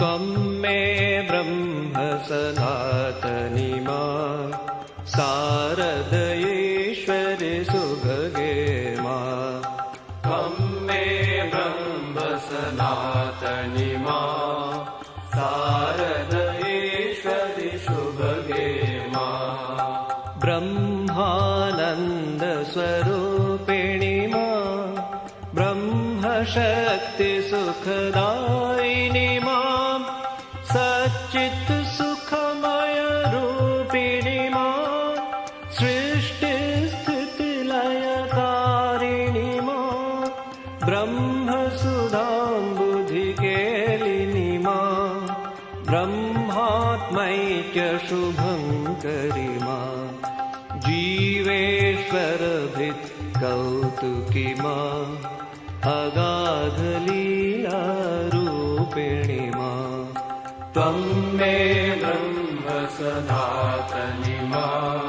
त्वं मे ब्रह्म सनातनी मां शारदयेश्वरि सुभगे मां त्वं मे ब्रह्म सनातनी मां शारदयेश्वरि सुभगे मां ब्रह्मानन्द स्वरूपिणी मां ब्रह्मशक्ति सुखदायिनी मां सच्चित् सुखमय रूपिणी मां सृष्टि स्थिति लयकारिणी मां ब्रह्मसुधाम्बुधिकेलिनी मां ब्रह्मात्मैक्य शुभङ्करि मां जीवेश्वरभित् कौतुकी मां अगाधलीलारूपिणी मां त्वं मे ब्रह्म सनातनी मां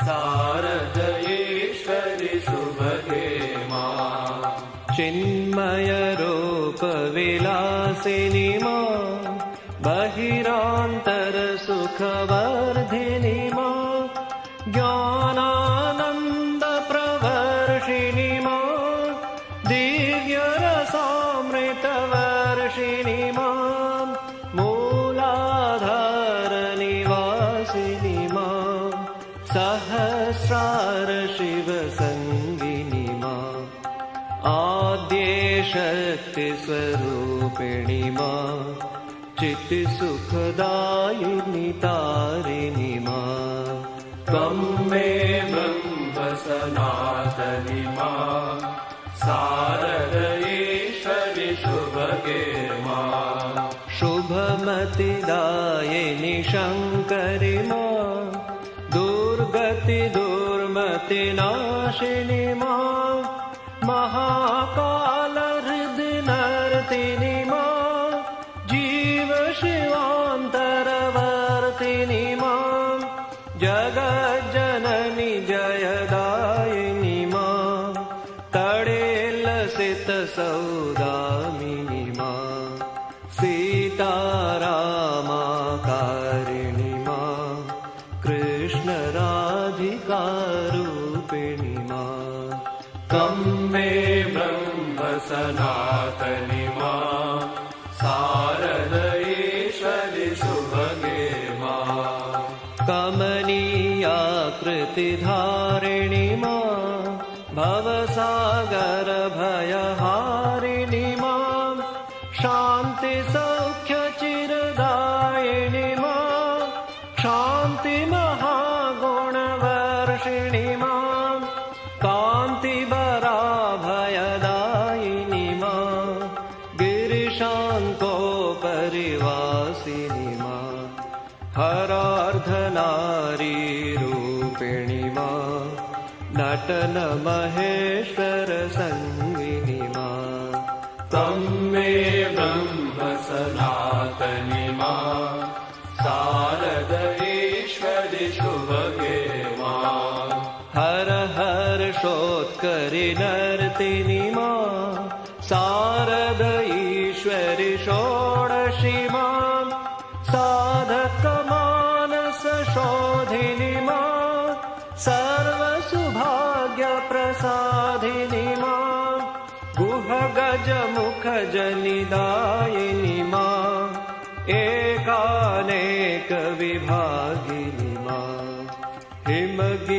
शारदयेश्वरि सुभगे मां चिन्मयरूपविलासिनी मां बहिरान्तरसुखवर्धिनी मां ज्ञानानन्दप्रवर्षिणी मां दिव्यरसामृतवर्षिणी मां मूलाधारनिवासिनी मां सहस्रार शिवसङ्गिनी मां आद्यशक्तिस्वरूपिणी मां चित्सुखदायिनी तारिणी मां त्वं मे ब्रह्म सनातनी मां शारदयेश्वरि सुभगे मां शुभमतिदायिनी शङ्करि मां दुर्गति दुर्मतिनाशिनी मां महाकालहृदिनर्तिनी मां जीवशिवान्तरवर्तिनी मां जगज्जननी जयदायिनी मां तडेलसितसौदामिनी मां सीतारामाकारिणी मां कृष्णराधिकारूपिणी मां त्वं मे ब्रह्म सनातनी मां शारदयेश्वरि सुभगे मां कमनीयाकृतिधारिणी मां भवसागरभयहारिणी मां शान्तिसौख्यचिरदायिनी मां शान्तिमहागुणवर्षिणी मां कान्तिवराभयदायिनी मां गिरिशान्तोपरिवासिनी मां हरार्धनारीरूपिणी मां नटनमहेश्वरसङ्गिनी मां त्वं मे ब्रह्म सनातनी मां शारदयेश्वरि सुभगे मां हर हर्षोत्करि नर्तिनी मां शारदयेश्वरि षोडशी मां साधकमानसशोधिनी मां सर्वसुभाग्यप्रसादिनी मां गुहगजमुखजनिदायिनी मां एकानेकविभागिनी मां हिमगिरिनन्दिनी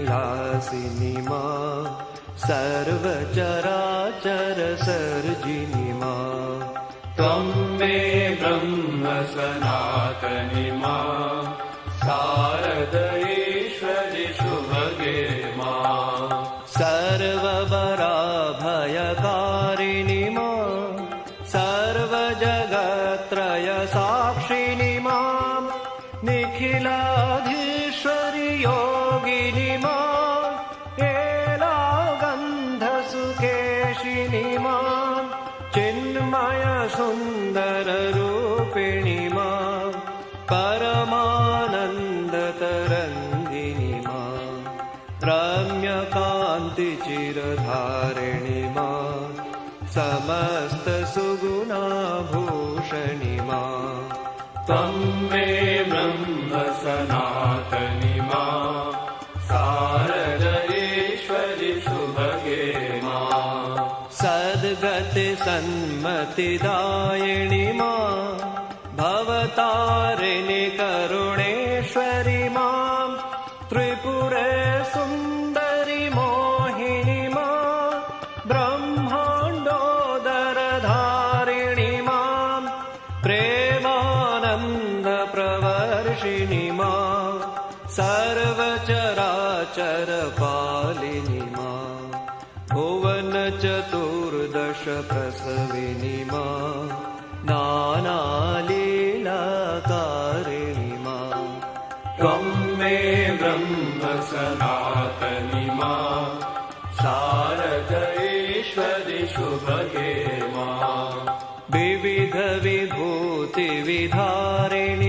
लासिनी मां सर्वचराचरसर्जिनी मां त्वं मे ब्रह्म सनातनी मां शारदयेश्वरि सुभगे मां सर्ववराभयकारिणी मां सर्वजगत्त्रयसाक्षिणी मां निखिलाधीश्वरि योगिनी मां एलागन्धसुकेशिनी मां चिन्मयसुन्दररूपिणी मां परमानन्दतरङ्गिनी मां रम्यकान्तिचिरधारिणी मां समस्त सुगुणा भूषणि मा त्वं मे ब्रह्म सनातनि मा शारदेश्वरि सुभगे मा सद्गति सन्मतिदायिनि मा भवतारिणि करुणेश्वरि मां त्रिपुरे सुन्दरि मोहिनि मा ब्रह्माण्डोदरधारिणि मां प्रेमानन्दप्रवर्षिणि मा सर्वचराचरपालिनि मा भुवन चतुर्दश प्रसविनि मा नानालीलाकारिणि मा त्वं मे ब्रह्म सनातनि मा शारदेश्वरि शुभगे मा विविध विभूति विधारिणि